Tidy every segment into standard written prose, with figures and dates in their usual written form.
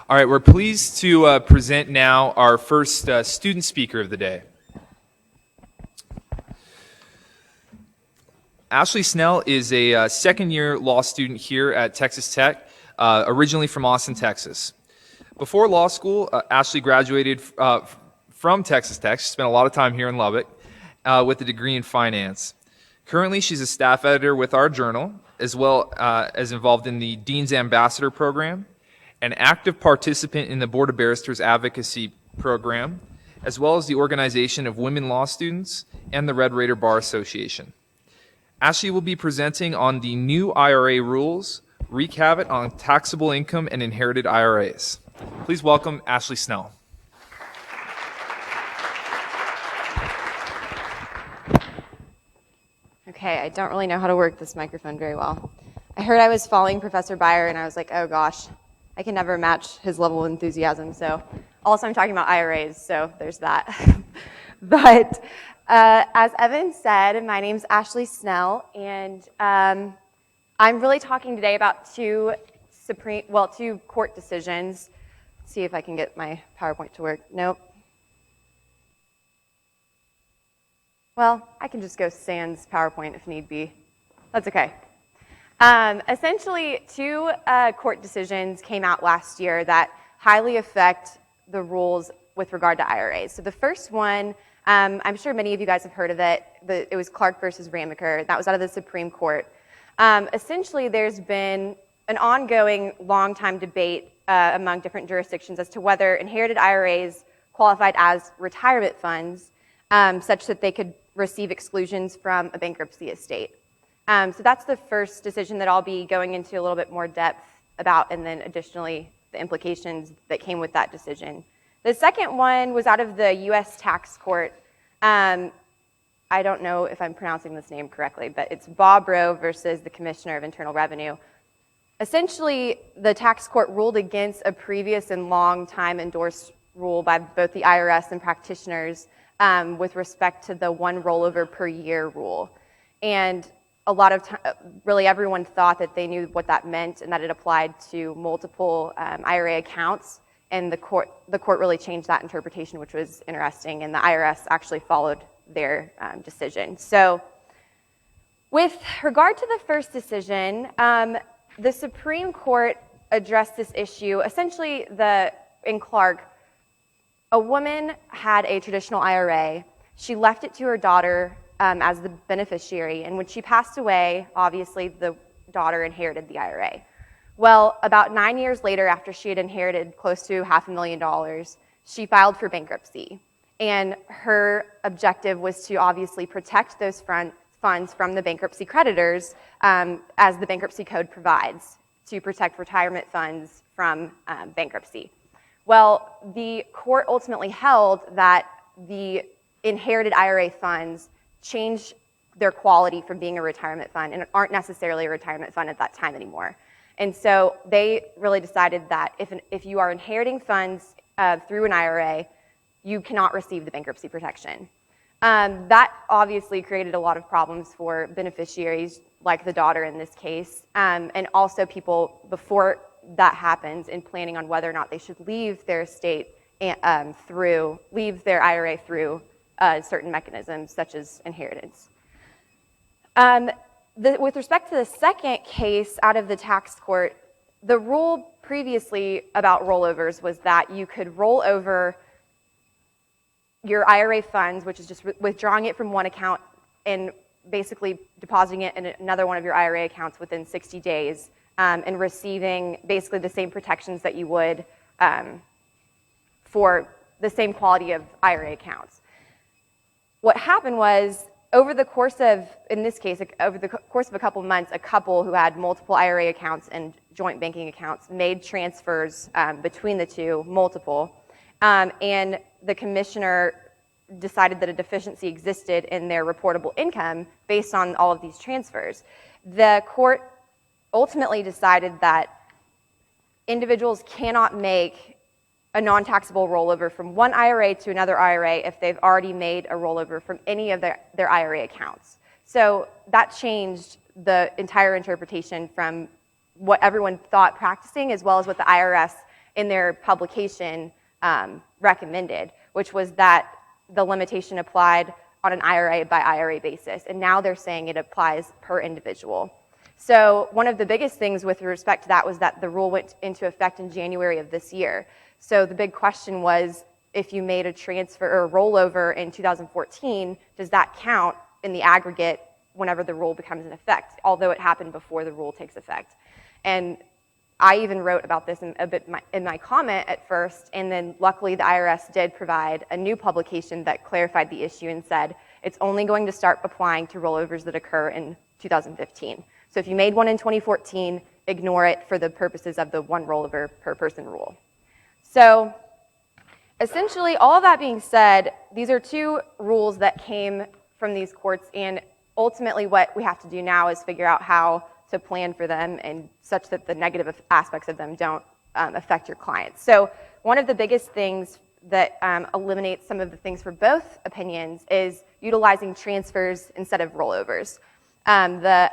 All right, we're pleased to present now our first student speaker of the day. Ashley Snell is a second-year law student here at Texas Tech, originally from Austin, Texas. Before law school, Ashley graduated from Texas Tech. She spent a lot of time here in Lubbock with a degree in finance. Currently, she's a staff editor with our journal, as well as involved in the Dean's Ambassador Program, an active participant in the Board of Barristers Advocacy Program, as well as the organization of women law students and the Red Raider Bar Association. Ashley will be presenting on the new IRA rules, Wreak, Havoc on taxable income and inherited IRAs. Please welcome Ashley Snell. Okay, I don't really know how to work this microphone very well. I heard I was following Professor Beyer, and I was like, oh gosh, I can never match his level of enthusiasm. So also I'm talking about IRAs, so there's that. But as Evan said, my name's Ashley Snell, and I'm really talking today about two court decisions. Let's see if I can get my PowerPoint to work. Nope. Well, I can just go sans PowerPoint if need be. That's okay. Essentially, two court decisions came out last year that highly affect the rules with regard to IRAs. So the first one, I'm sure many of you guys have heard of it. It was Clark versus Ramaker. That was out of the Supreme Court. Essentially, there's been an ongoing, long-time debate among different jurisdictions as to whether inherited IRAs qualified as retirement funds such that they could receive exclusions from a bankruptcy estate. So that's the first decision that I'll be going into a little bit more depth about, and then additionally the implications that came with that decision. The second one was out of the U.S. Tax Court. I don't know if I'm pronouncing this name correctly, but it's Bob Rowe versus the Commissioner of Internal Revenue. Essentially, the tax court ruled against a previous and long-time endorsed rule by both the IRS and practitioners with respect to the one rollover per year rule. And a lot of time, really everyone thought that they knew what that meant and that it applied to multiple IRA accounts. And the court really changed that interpretation, which was interesting, and the IRS actually followed their decision. So with regard to the first decision, the Supreme Court addressed this issue. Essentially, in Clark, a woman had a traditional IRA. She left it to her daughter as the beneficiary, and when she passed away, obviously the daughter inherited the IRA. Well, about 9 years later, after she had inherited close to $500,000, she filed for bankruptcy. And her objective was to obviously protect those funds from the bankruptcy creditors, as the bankruptcy code provides, to protect retirement funds from bankruptcy. Well, the court ultimately held that the inherited IRA funds change their quality from being a retirement fund and aren't necessarily a retirement fund at that time anymore. And so they really decided that if you are inheriting funds through an IRA, you cannot receive the bankruptcy protection. That obviously created a lot of problems for beneficiaries, like the daughter in this case, and also people before that happens in planning on whether or not they should leave their estate leave their IRA through certain mechanisms such as inheritance. With respect to the second case out of the tax court, the rule previously about rollovers was that you could roll over your IRA funds, which is just withdrawing it from one account and basically depositing it in another one of your IRA accounts within 60 days and receiving basically the same protections that you would for the same quality of IRA accounts. What happened was, over the course of, in this case, over the course of a couple months, a couple who had multiple IRA accounts and joint banking accounts made transfers between the two, multiple, and the commissioner decided that a deficiency existed in their reportable income based on all of these transfers. The court ultimately decided that individuals cannot make a non-taxable rollover from one IRA to another IRA if they've already made a rollover from any of their IRA accounts. So that changed the entire interpretation from what everyone thought practicing, as well as what the IRS in their publication recommended, which was that the limitation applied on an IRA by IRA basis, and now they're saying it applies per individual. So one of the biggest things with respect to that was that the rule went into effect in January of this year. So the big question was, if you made a transfer or a rollover in 2014, does that count in the aggregate whenever the rule becomes in effect, although it happened before the rule takes effect? And I even wrote about this in my comment at first, and then luckily the IRS did provide a new publication that clarified the issue and said it's only going to start applying to rollovers that occur in 2015. So if you made one in 2014, ignore it for the purposes of the one rollover per person rule. So essentially, all of that being said, these are two rules that came from these courts, and ultimately what we have to do now is figure out how to plan for them and such that the negative aspects of them don't affect your clients. So one of the biggest things that eliminates some of the things for both opinions is utilizing transfers instead of rollovers. The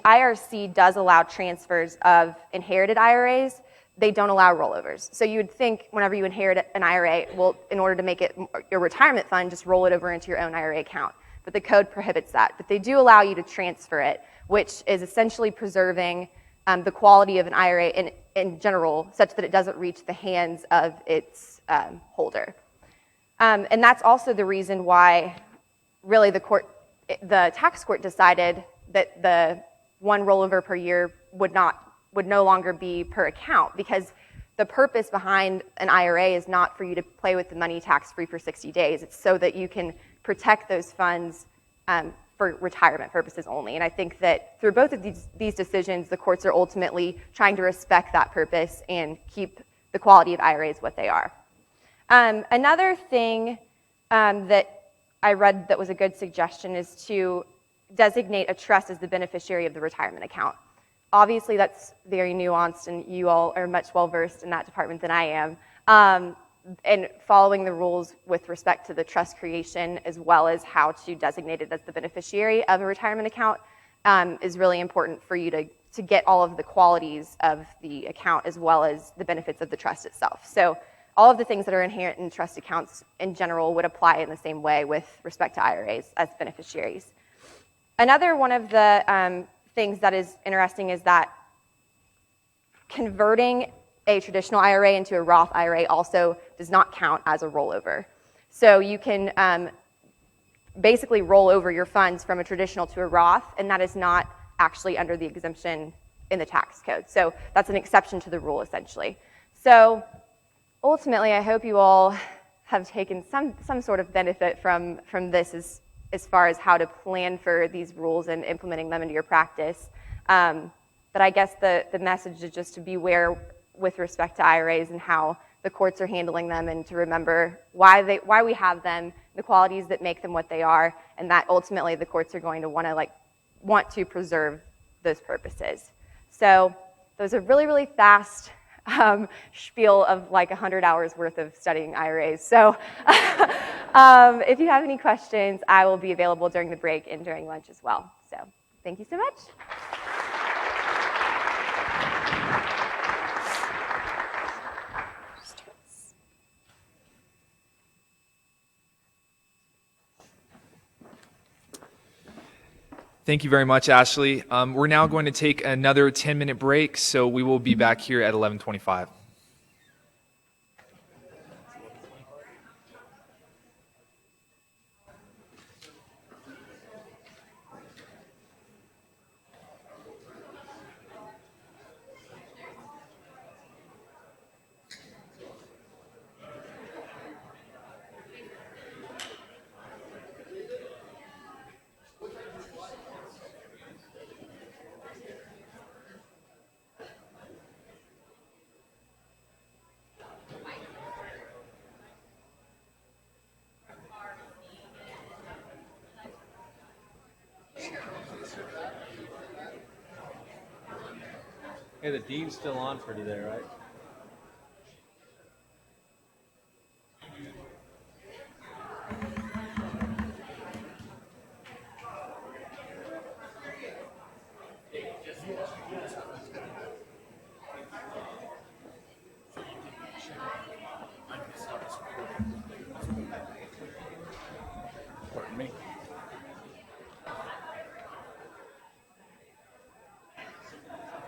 IRC does allow transfers of inherited IRAs. They don't allow rollovers. So you would think whenever you inherit an IRA, well, in order to make it your retirement fund, just roll it over into your own IRA account. But the code prohibits that. But they do allow you to transfer it, which is essentially preserving the quality of an IRA in general, such that it doesn't reach the hands of its holder. And that's also the reason why really the tax court decided that the one rollover per year would no longer be per account, because the purpose behind an IRA is not for you to play with the money tax-free for 60 days. It's so that you can protect those funds for retirement purposes only. And I think that through both of these decisions, the courts are ultimately trying to respect that purpose and keep the quality of IRAs what they are. Another thing that I read that was a good suggestion is to designate a trust as the beneficiary of the retirement account. Obviously, that's very nuanced, and you all are much well versed in that department than I am. And following the rules with respect to the trust creation, as well as how to designate it as the beneficiary of a retirement account, is really important for you to get all of the qualities of the account as well as the benefits of the trust itself. So all of the things that are inherent in trust accounts in general would apply in the same way with respect to IRAs as beneficiaries. Another one of the things that is interesting is that converting a traditional IRA into a Roth IRA also does not count as a rollover. So you can basically roll over your funds from a traditional to a Roth, and that is not actually under the exemption in the tax code. So that's an exception to the rule, essentially. So ultimately, I hope you all have taken some sort of benefit from this as far as how to plan for these rules and implementing them into your practice. But I guess the message is just to beware with respect to IRAs and how the courts are handling them, and to remember why we have them, the qualities that make them what they are, and that ultimately the courts are going to want to preserve those purposes. So those are really, really fast spiel of like 100 hours worth of studying IRAs. So if you have any questions, I will be available during the break and during lunch as well. So thank you so much. Thank you very much, Ashley. We're now going to take another 10-minute break, so we will be back here at 11:25. Hey, the dean's still on for today, right? me.